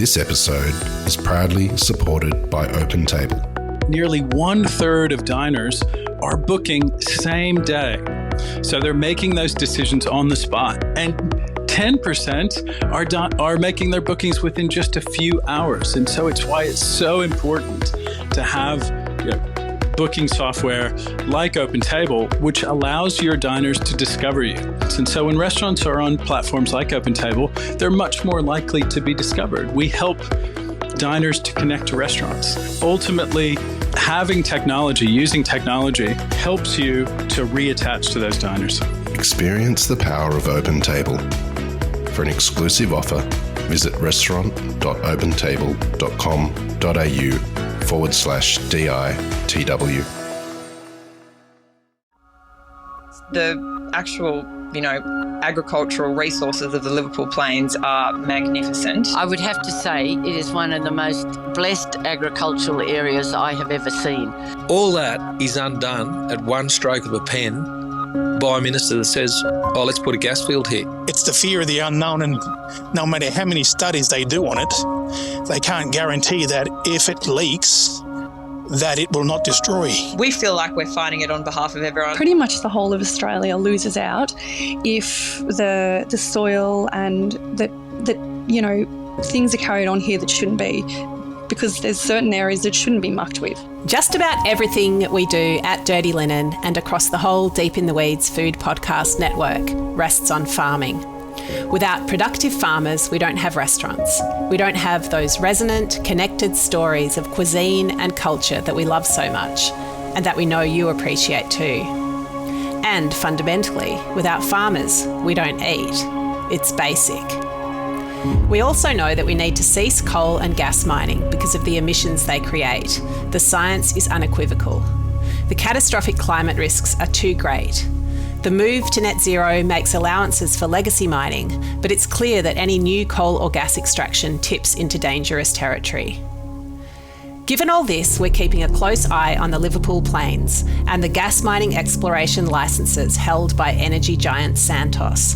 This episode is proudly supported by OpenTable. Nearly 1/3 of diners are booking same day. So they're making those decisions on the spot. And 10% are making their bookings within just a few hours. And so it's why it's so important to have booking software like OpenTable, which allows your diners to discover you. And so when restaurants are on platforms like OpenTable, they're much more likely to be discovered. We help diners to connect to restaurants. Ultimately, having technology, using technology, helps you to reattach to those diners. Experience the power of OpenTable. For an exclusive offer, visit restaurant.opentable.com.au/DITW. The actual, agricultural resources of the Liverpool Plains are magnificent. I would have to say it is one of the most blessed agricultural areas I have ever seen. All that is undone at one stroke of a pen by a minister that says, let's put a gas field here. It's the fear of the unknown, and no matter how many studies they do on it, they can't guarantee that if it leaks, that it will not destroy. We feel like we're fighting it on behalf of everyone. Pretty much the whole of Australia loses out if the soil and the things are carried on here that shouldn't be, because there's certain areas that shouldn't be mucked with. Just about everything we do at Dirty Linen and across the whole Deep in the Weeds food podcast network rests on farming. Without productive farmers, we don't have restaurants. We don't have those resonant, connected stories of cuisine and culture that we love so much and that we know you appreciate too. And fundamentally, without farmers, we don't eat. It's basic. We also know that we need to cease coal and gas mining because of the emissions they create. The science is unequivocal. The catastrophic climate risks are too great. The move to net zero makes allowances for legacy mining, but it's clear that any new coal or gas extraction tips into dangerous territory. Given all this, we're keeping a close eye on the Liverpool Plains and the gas mining exploration licences held by energy giant Santos.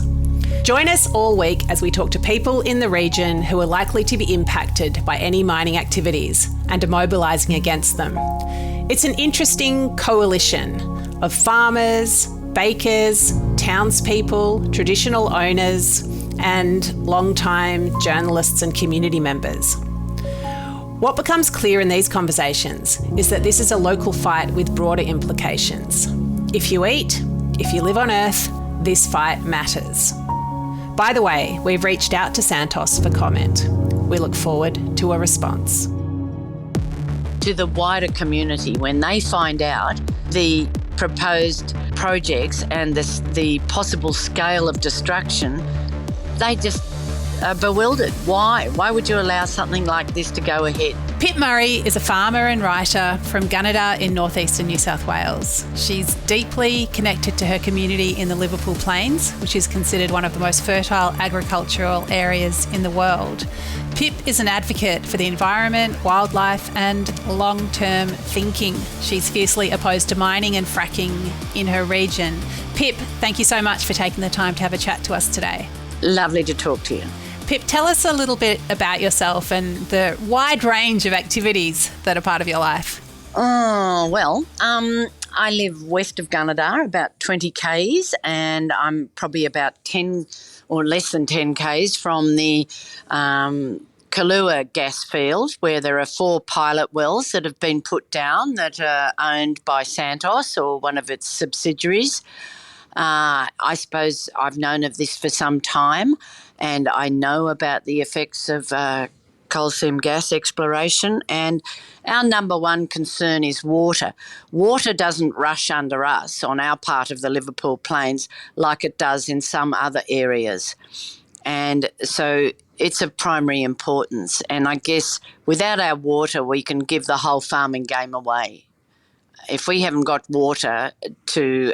Join us all week as we talk to people in the region who are likely to be impacted by any mining activities and are mobilising against them. It's an interesting coalition of farmers, bakers, townspeople, traditional owners, and long-time journalists and community members. What becomes clear in these conversations is that this is a local fight with broader implications. If you eat, if you live on Earth, this fight matters. By the way, we've reached out to Santos for comment. We look forward to a response. To the wider community, when they find out the proposed projects and the possible scale of destruction, they just are bewildered. Why? Why would you allow something like this to go ahead? Pip Murray is a farmer and writer from Gunnedah in northeastern New South Wales. She's deeply connected to her community in the Liverpool Plains, which is considered one of the most fertile agricultural areas in the world. Pip is an advocate for the environment, wildlife and long-term thinking. She's fiercely opposed to mining and fracking in her region. Pip, thank you so much for taking the time to have a chat to us today. Lovely to talk to you. Pip, tell us a little bit about yourself and the wide range of activities that are part of your life. I live west of Gunnedah, about 20 k's, and I'm probably about 10 or less than 10 k's from the Kahlua gas field, where there are 4 pilot wells that have been put down that are owned by Santos or one of its subsidiaries. I suppose I've known of this for some time, and I know about the effects of coal seam gas exploration, and our number one concern is water. Water doesn't rush under us on our part of the Liverpool Plains like it does in some other areas. And so it's of primary importance. And I guess without our water, we can give the whole farming game away. If we haven't got water to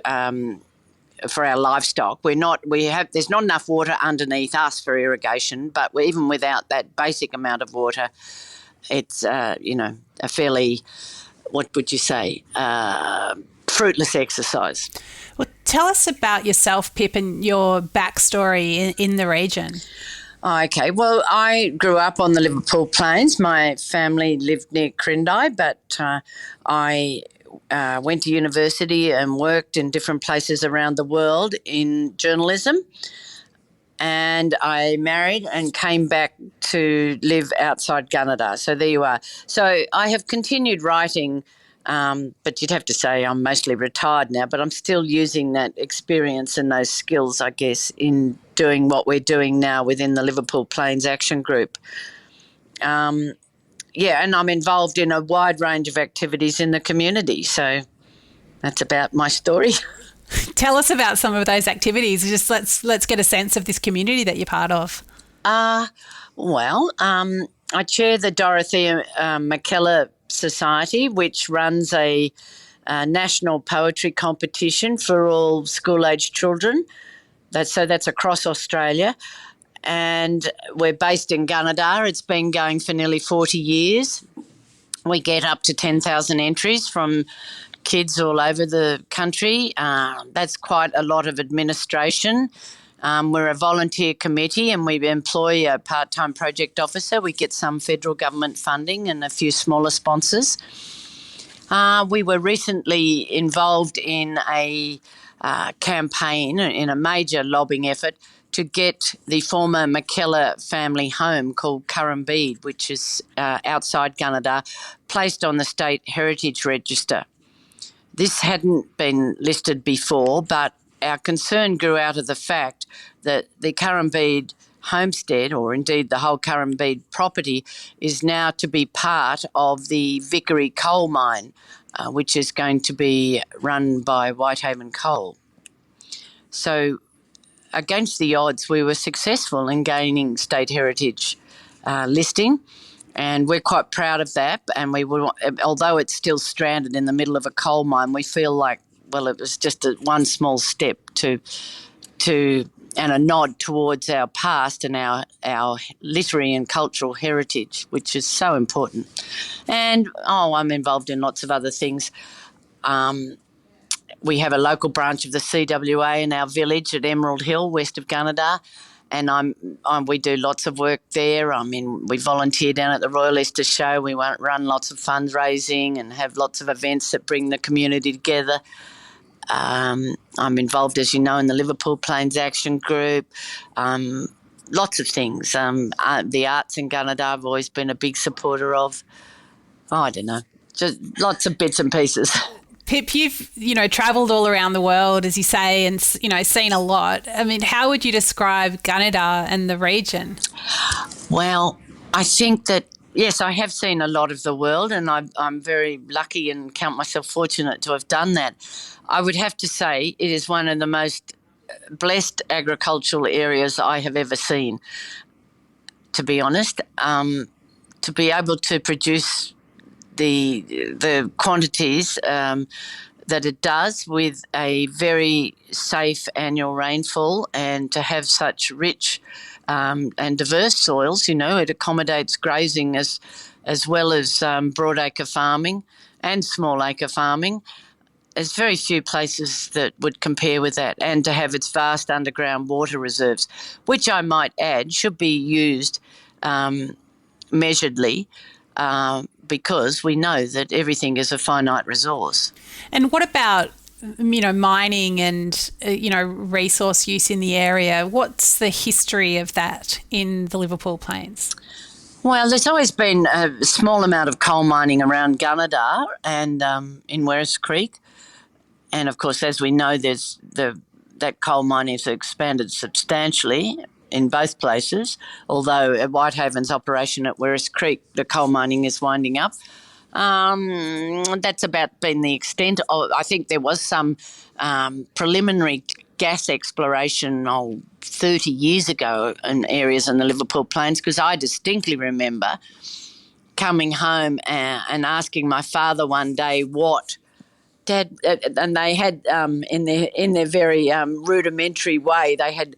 for our livestock, there's not enough water underneath us for irrigation, but even without that basic amount of water, it's a fairly, what would you say, fruitless exercise. Well, tell us about yourself, Pip, and your backstory in the region. Okay, well, I grew up on the Liverpool Plains. My family lived near Gunnedah, but I went to university and worked in different places around the world in journalism. And I married and came back to live outside Gunnedah. So there you are. So I have continued writing, but you'd have to say I'm mostly retired now, but I'm still using that experience and those skills, I guess, in doing what we're doing now within the Liverpool Plains Action Group. Yeah, and I'm involved in a wide range of activities in the community. So that's about my story. Tell us about some of those activities. Just let's get a sense of this community that you're part of. I chair the Dorothea McKellar Society, which runs a national poetry competition for all school-aged children. That's across Australia. And we're based in Gunnedah. It's been going for nearly 40 years. We get up to 10,000 entries from kids all over the country. That's quite a lot of administration. We're a volunteer committee and we employ a part-time project officer. We get some federal government funding and a few smaller sponsors. We were recently involved in a campaign, in a major lobbying effort to get the former McKellar family home called Currumbede, which is outside Gunnedah, placed on the State Heritage Register. This hadn't been listed before, but our concern grew out of the fact that the Currumbede homestead, or indeed the whole Currumbede property, is now to be part of the Vickery coal mine, which is going to be run by Whitehaven Coal. So against the odds, we were successful in gaining state heritage listing, and we're quite proud of that. And we will, although it's still stranded in the middle of a coal mine, we feel like, well, it was just one small step to and a nod towards our past and our literary and cultural heritage, which is so important. And I'm involved in lots of other things. We have a local branch of the CWA in our village at Emerald Hill, west of Gunnedah, and we do lots of work there. I mean, we volunteer down at the Royal Easter Show. We run lots of fundraising and have lots of events that bring the community together. I'm involved, as you know, in the Liverpool Plains Action Group. Lots of things. The arts in Gunnedah I've always been a big supporter of. I don't know, just lots of bits and pieces. Pip, you've, travelled all around the world, as you say, and, seen a lot. I mean, how would you describe Gunnedah and the region? Well, I think that, yes, I have seen a lot of the world, and I'm very lucky and count myself fortunate to have done that. I would have to say it is one of the most blessed agricultural areas I have ever seen, to be honest. To be able to produce the quantities that it does with a very safe annual rainfall, and to have such rich and diverse soils, it accommodates grazing as well as broadacre farming and small acre farming. There's very few places that would compare with that, and to have its vast underground water reserves, which I might add should be used measuredly, because we know that everything is a finite resource. And what about, mining and, resource use in the area? What's the history of that in the Liverpool Plains? Well, there's always been a small amount of coal mining around Gunnedah and in Werris Creek. And, of course, as we know, that coal mining has expanded substantially in both places, although at Whitehaven's operation at Werris Creek, the coal mining is winding up. That's about been the extent. I think there was some preliminary gas exploration 30 years ago in areas in the Liverpool Plains, because I distinctly remember coming home and asking my father one day what Dad, and they had in their very rudimentary way, they had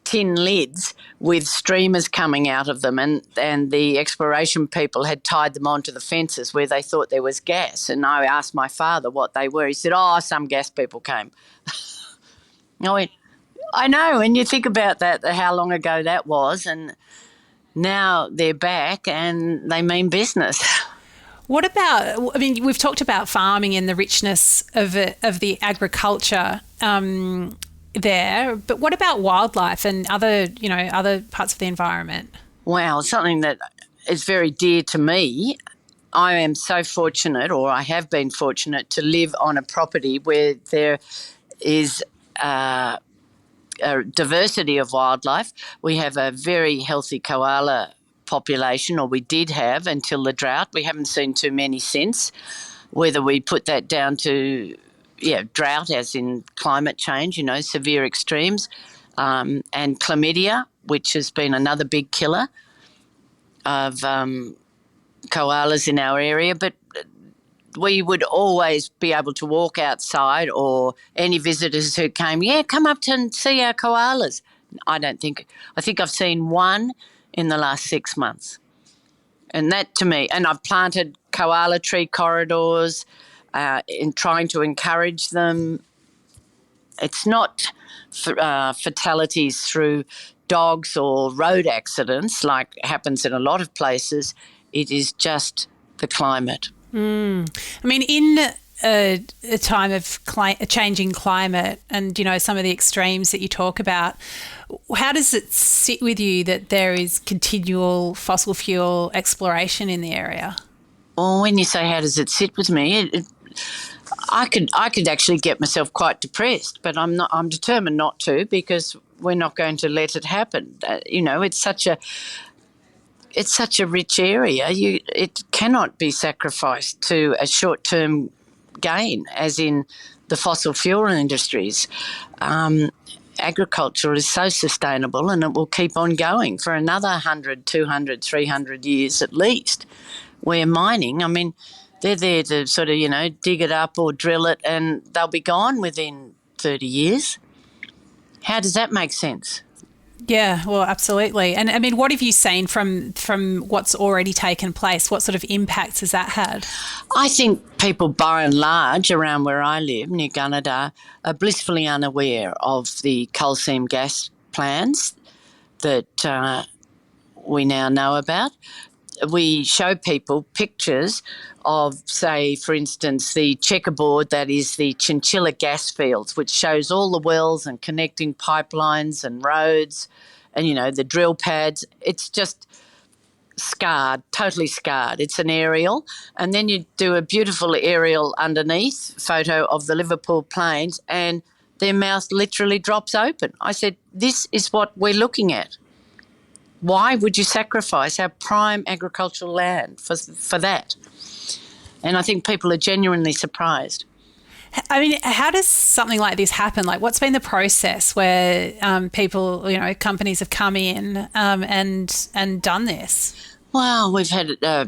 tin lids with streamers coming out of them, and the exploration people had tied them onto the fences where they thought there was gas. And I asked my father what they were. He said, some gas people came. I went, I know, when you think about that, how long ago that was, and now they're back and they mean business. What about, I mean, we've talked about farming and the richness of the agriculture there, but what about wildlife and other parts of the environment? Wow, something that is very dear to me. I am so fortunate, or I have been fortunate, to live on a property where there is a diversity of wildlife. We have a very healthy koala population, or we did have until the drought. We haven't seen too many since. Whether we put that down to drought, as in climate change, severe extremes, and chlamydia, which has been another big killer of koalas in our area. But we would always be able to walk outside, or any visitors who came, come up and see our koalas. I think I've seen one in the last 6 months. And that, to me, and I've planted koala tree corridors in trying to encourage them. It's not fatalities through dogs or road accidents like happens in a lot of places. It is just the climate. I mean, in a time of a changing climate and, some of the extremes that you talk about, how does it sit with you that there is continual fossil fuel exploration in the area? Well, when you say how does it sit with me, I could actually get myself quite depressed, but I'm determined not to, because we're not going to let it happen. It's such a rich area. It cannot be sacrificed to a short-term gain, as in the fossil fuel industries. Agriculture is so sustainable, and it will keep on going for another 100, 200, 300 years at least. Where mining, I mean, they're there to sort of, dig it up or drill it, and they'll be gone within 30 years. How does that make sense? Yeah, well, absolutely. And I mean, what have you seen from what's already taken place? What sort of impacts has that had? I think people, by and large, around where I live, near Gunnedah, are blissfully unaware of the coal seam gas plans that we now know about. We show people pictures of, say, for instance, the checkerboard that is the chinchilla gas fields, which shows all the wells and connecting pipelines and roads and, the drill pads. It's just scarred, totally scarred. It's an aerial. And then you do a beautiful aerial underneath photo of the Liverpool Plains, and their mouth literally drops open. I said, this is what we're looking at. Why would you sacrifice our prime agricultural land for that? And I think people are genuinely surprised. I mean, how does something like this happen? Like, what's been the process where people, companies have come in and done this? Well, we've had, a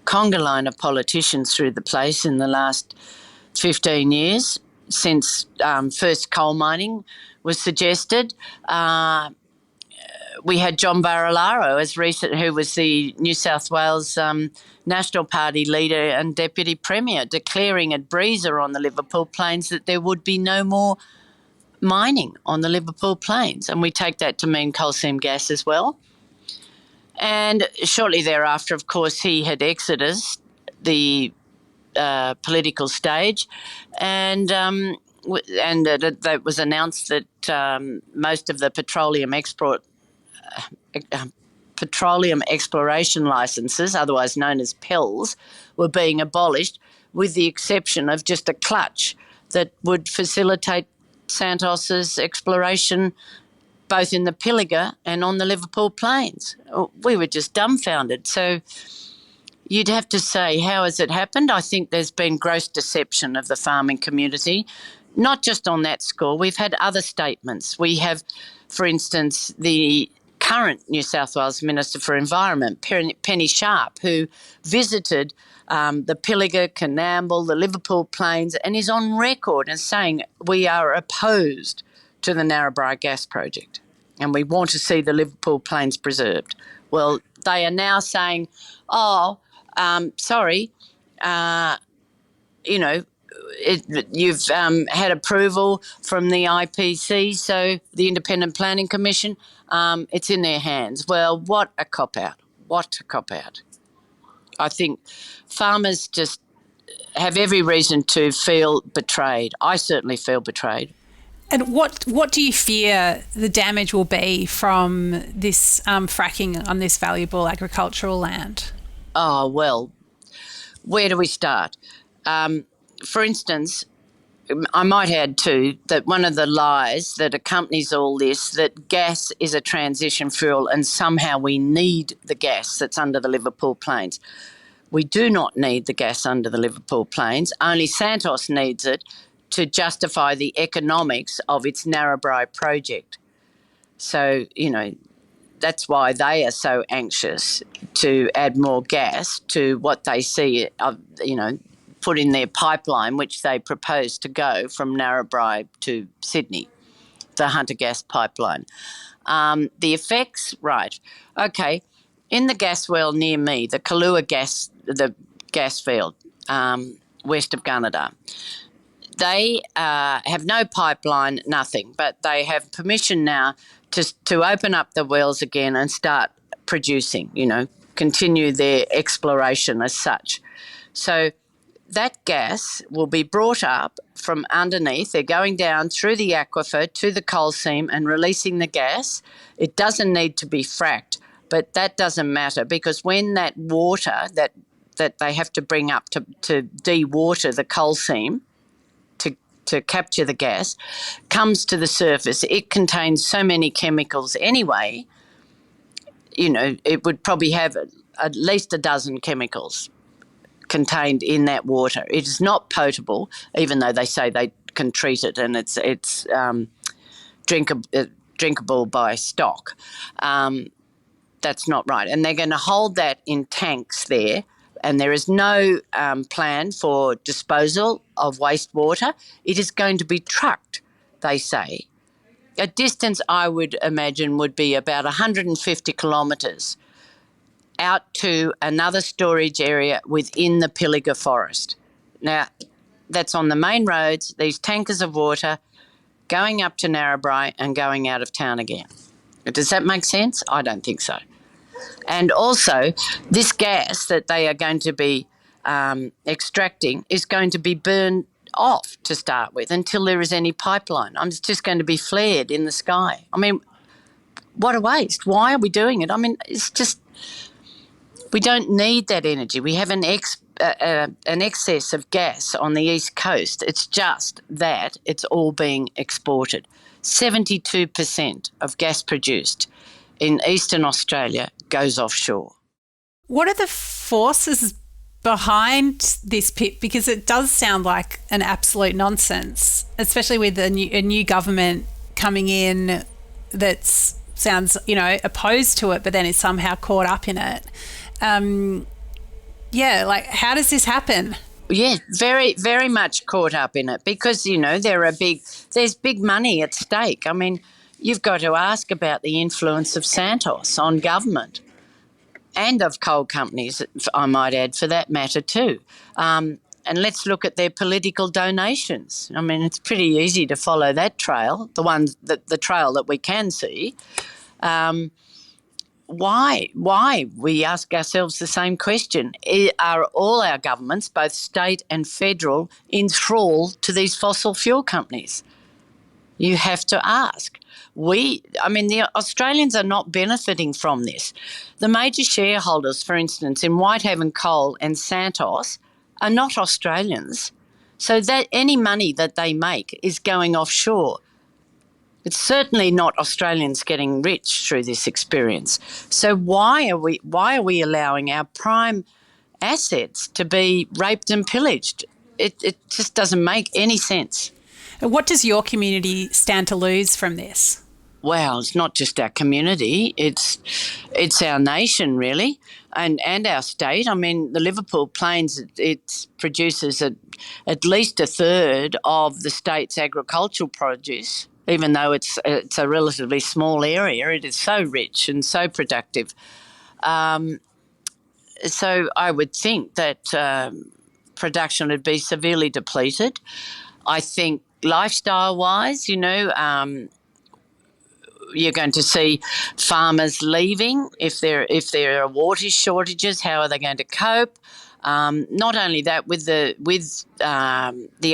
conga line of politicians through the place in the last 15 years since first coal mining was suggested. We had John Barilaro who was the New South Wales National Party leader and Deputy Premier, declaring at Breezer on the Liverpool Plains that there would be no more mining on the Liverpool Plains. And we take that to mean coal seam gas as well. And shortly thereafter, of course, he had exited the political stage, and it was announced that most of the petroleum exploration licences, otherwise known as perils, were being abolished, with the exception of just a clutch that would facilitate Santos's exploration both in the Pilliga and on the Liverpool Plains. We were just dumbfounded. So you'd have to say, how has it happened? I think there's been gross deception of the farming community, not just on that score. We've had other statements. We have, for instance, the current New South Wales Minister for Environment, Penny Sharp, who visited the Pilliga, Coonamble, the Liverpool Plains, and is on record as saying we are opposed to the Narrabri gas project and we want to see the Liverpool Plains preserved. Well, they are now saying, sorry, you've had approval from the IPC, so the Independent Planning Commission. It's in their hands. Well, what a cop-out. What a cop-out. I think farmers just have every reason to feel betrayed. I certainly feel betrayed. And what do you fear the damage will be from this fracking on this valuable agricultural land? Oh, well, where do we start? For instance, I might add too that one of the lies that accompanies all this, that gas is a transition fuel and somehow we need the gas that's under the Liverpool Plains. We do not need the gas under the Liverpool Plains. Only Santos needs it to justify the economics of its Narrabri project. So, that's why they are so anxious to add more gas to what they see, put in their pipeline, which they propose to go from Narrabri to Sydney, the Hunter Gas Pipeline. The effects, right. Okay, in the gas well near me, the Kahlua gas field, west of Gunnedah, they have no pipeline, nothing, but they have permission now to open up the wells again and start producing, continue their exploration as such. So that gas will be brought up from underneath. They're going down through the aquifer to the coal seam and releasing the gas. It doesn't need to be fracked, but that doesn't matter because when that water that they have to bring up to de-water the coal seam, to capture the gas, comes to the surface, it contains so many chemicals anyway, it would probably have at least a dozen chemicals contained in that water. It is not potable, even though they say they can treat it and it's drinkable by stock. That's not right. And they're going to hold that in tanks there, and there is no plan for disposal of wastewater. It is going to be trucked, they say. A distance I would imagine would be about 150 kilometres out to another storage area within the Pilliga forest. Now, that's on the main roads, these tankers of water going up to Narrabri and going out of town again. Does that make sense? I don't think so. And also, this gas that they are going to be extracting is going to be burned off to start with until there is any pipeline. It's just going to be flared in the sky. I mean, what a waste. Why are we doing it? I mean, it's just, we don't need that energy. We have an excess of gas on the East Coast. It's just that it's all being exported. 72% of gas produced in Eastern Australia goes offshore. What are the forces behind this, Pip? Because it does sound like an absolute nonsense, especially with a new government coming in that sounds, opposed to it, but then is somehow caught up in it. How does this happen? Yeah, very, very much caught up in it because, there's big money at stake. I mean, you've got to ask about the influence of Santos on government and of coal companies, I might add, for that matter too. And let's look at their political donations. I mean, it's pretty easy to follow that trail, the trail that we can see. Why? We ask ourselves the same question. Are all our governments, both state and federal, enthralled to these fossil fuel companies? You have to ask. The Australians are not benefiting from this. The major shareholders, for instance, in Whitehaven Coal and Santos are not Australians. So that any money that they make is going offshore. It's certainly not Australians getting rich through this experience. So why are we allowing our prime assets to be raped and pillaged? It just doesn't make any sense. What does your community stand to lose from this? Well, it's not just our community, it's our nation really, and our state. I mean, the Liverpool Plains, it produces at least a third of the state's agricultural produce, even though it's a relatively small area. It is so rich and so productive. So I would think that production would be severely depleted. I think lifestyle-wise, you're going to see farmers leaving if there are water shortages. How are they going to cope? Not only that, with the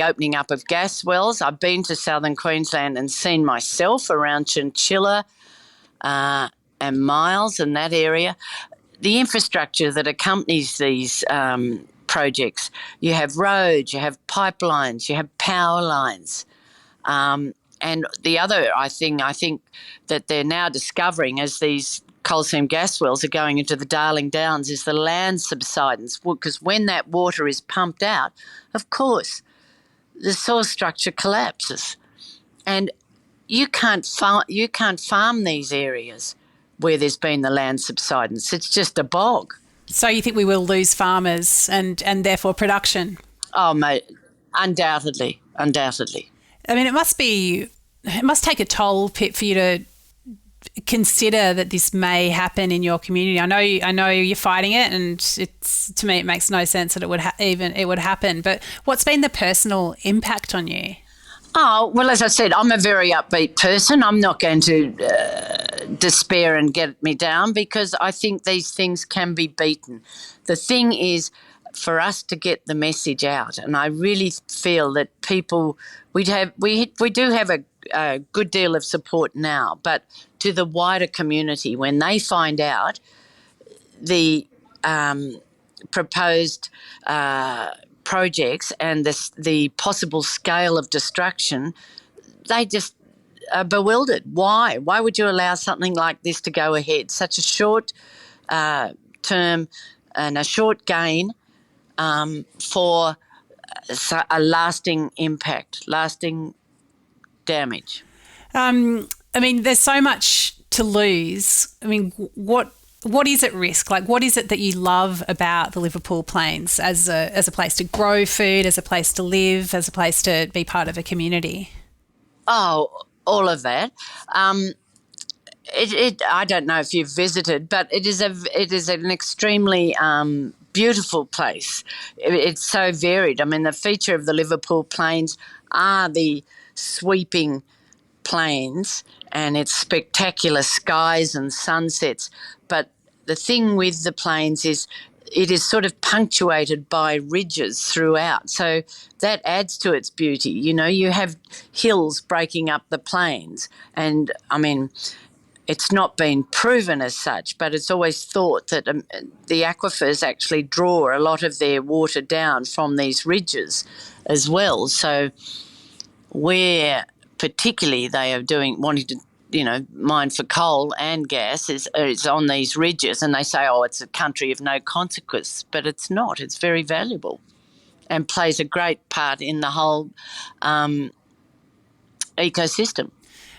opening up of gas wells, I've been to southern Queensland and seen myself around Chinchilla and Miles and that area. The infrastructure that accompanies these projects, you have roads, you have pipelines, you have power lines. And the other I think that they're now discovering as these coal seam gas wells are going into the Darling Downs is the land subsidence, because when that water is pumped out, of course, the soil structure collapses. And you can't farm these areas where there's been the land subsidence. It's just a bog. So you think we will lose farmers and therefore production? Oh, mate, undoubtedly. I mean, it must take a toll, Pip, for you to consider that this may happen in your community. I know you're fighting it, and to me it makes no sense that it would happen. But what's been the personal impact on you? Oh, well, as I said, I'm a very upbeat person. I'm not going to despair and get me down, because I think these things can be beaten. The thing is for us to get the message out, and I really feel that people, we do have a good deal of support now, but to the wider community, when they find out the proposed projects and the possible scale of destruction, they just are bewildered. Why? Why would you allow something like this to go ahead? Such a short term and a short gain for a lasting impact, lasting damage. I mean, there's so much to lose. I mean, what is at risk? Like, what is it that you love about the Liverpool Plains as a place to grow food, as a place to live, as a place to be part of a community? Oh, all of that. I don't know if you've visited, but it is an extremely beautiful place. It's so varied. I mean, the feature of the Liverpool Plains are the sweeping plains and its spectacular skies and sunsets. But the thing with the plains is it is sort of punctuated by ridges throughout. So that adds to its beauty. You have hills breaking up the plains. And, I mean, it's not been proven as such, but it's always thought that the aquifers actually draw a lot of their water down from these ridges as well. So where particularly they are wanting to mine for coal and gas is on these ridges, and they say, oh, it's a country of no consequence, but it's not. It's very valuable and plays a great part in the whole ecosystem.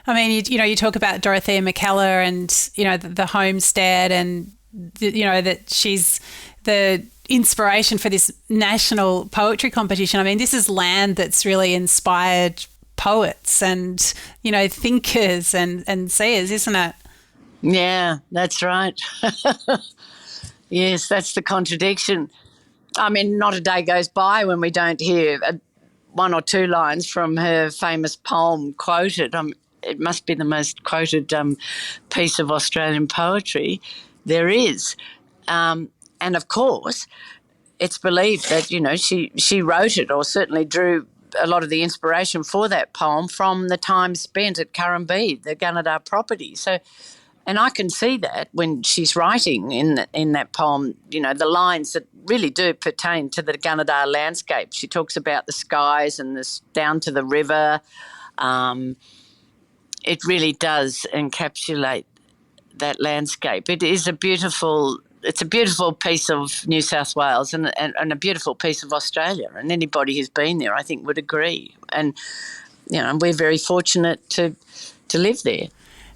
I mean, you talk about Dorothea McKellar and, the homestead, and, that she's the inspiration for this national poetry competition. I mean, this is land that's really inspired poets and, thinkers and seers, isn't it? Yeah, that's right. Yes, that's the contradiction. I mean, not a day goes by when we don't hear one or two lines from her famous poem quoted. It must be the most quoted piece of Australian poetry there is. And, of course, it's believed that, she wrote it, or certainly drew a lot of the inspiration for that poem from the time spent at Currumbee, the Gunnedah property. So, and I can see that when she's writing in that poem, the lines that really do pertain to the Gunnedah landscape. She talks about the skies and this down to the river. It really does encapsulate that landscape. It's a beautiful piece of New South Wales and a beautiful piece of Australia, and anybody who's been there, I think, would agree. And, we're very fortunate to live there.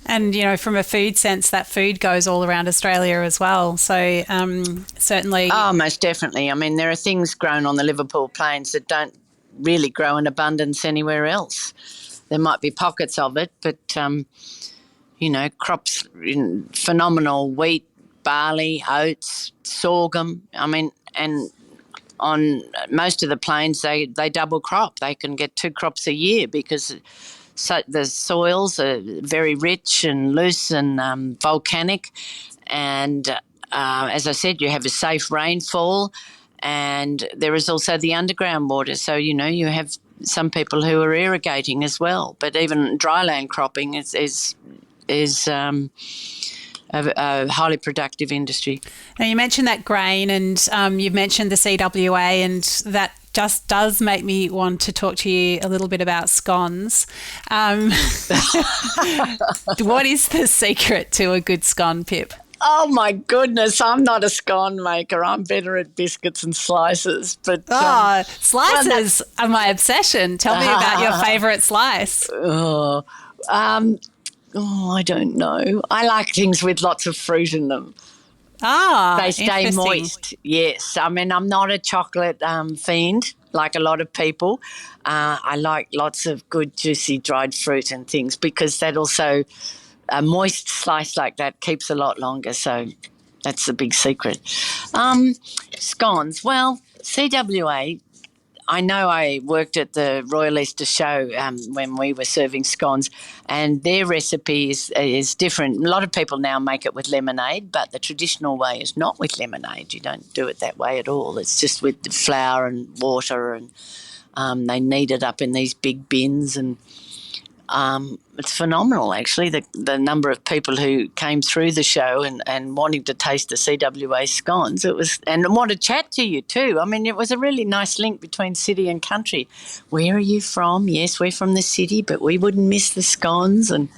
And, from a food sense, that food goes all around Australia as well. So certainly... Oh, most definitely. I mean, there are things grown on the Liverpool Plains that don't really grow in abundance anywhere else. There might be pockets of it, but, crops, phenomenal wheat, barley, oats, sorghum. I mean, and on most of the plains, they double crop. They can get 2 crops a year because the soils are very rich and loose and volcanic. And as I said, you have a safe rainfall, and there is also the underground water. So, you have some people who are irrigating as well. But even dryland cropping is a highly productive industry. Now, you mentioned that grain, and you've mentioned the CWA, and that just does make me want to talk to you a little bit about scones. What is the secret to a good scone, Pip? Oh, my goodness, I'm not a scone maker. I'm better at biscuits and slices. But slices are my obsession. Tell me about your favourite slice. I don't know. I like things with lots of fruit in them. They stay moist. Yes. I mean, I'm not a chocolate fiend like a lot of people. I like lots of good, juicy, dried fruit and things because that also, a moist slice like that keeps a lot longer. So that's the big secret. Scones. Well, CWA, I know I worked at the Royal Easter Show when we were serving scones, and their recipe is different. A lot of people now make it with lemonade, but the traditional way is not with lemonade. You don't do it that way at all. It's just with the flour and water, and they knead it up in these big bins, and it's phenomenal, actually, the number of people who came through the show and wanting to taste the CWA scones. And want to chat to you too. I mean, it was a really nice link between city and country. Where are you from? Yes, we're from the city, but we wouldn't miss the scones. And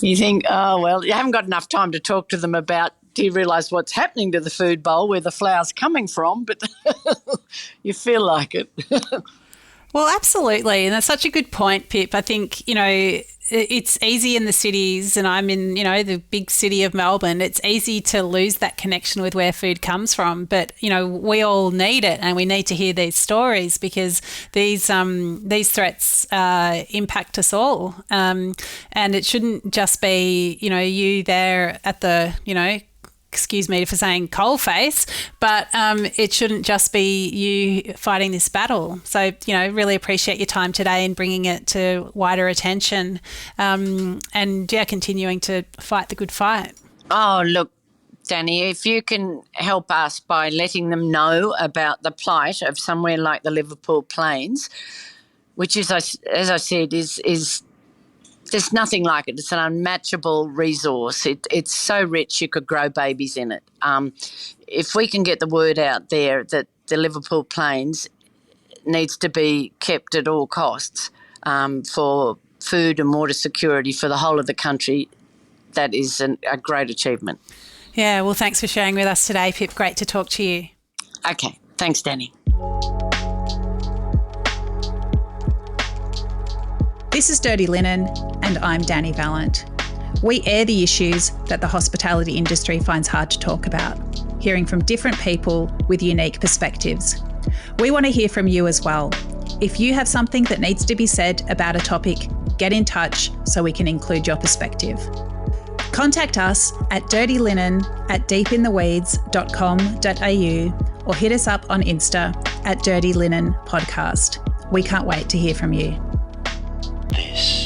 you think, oh, well, you haven't got enough time to talk to them about, do you realise what's happening to the food bowl, where the flour's coming from? But you feel like it. Well, absolutely. And that's such a good point, Pip. I think, it's easy in the cities, and I'm in, the big city of Melbourne. It's easy to lose that connection with where food comes from. But, we all need it, and we need to hear these stories because these threats impact us all. And it shouldn't just be, you there at the, excuse me for saying coalface, but it shouldn't just be you fighting this battle. So, really appreciate your time today and bringing it to wider attention continuing to fight the good fight. Oh, look, Dani, if you can help us by letting them know about the plight of somewhere like the Liverpool Plains, which is, as I said, is there's nothing like it. It's an unmatchable resource. It's so rich you could grow babies in it. If we can get the word out there that the Liverpool Plains needs to be kept at all costs for food and water security for the whole of the country, that is a great achievement. Yeah, well, thanks for sharing with us today, Pip. Great to talk to you. Okay, thanks, Dani. This is Dirty Linen, and I'm Dani Valent. We air the issues that the hospitality industry finds hard to talk about, hearing from different people with unique perspectives. We want to hear from you as well. If you have something that needs to be said about a topic, get in touch so we can include your perspective. Contact us at dirtylinenat.deepintheweeds.com.au or hit us up on Insta at Dirty Linen Podcast. We can't wait to hear from you. This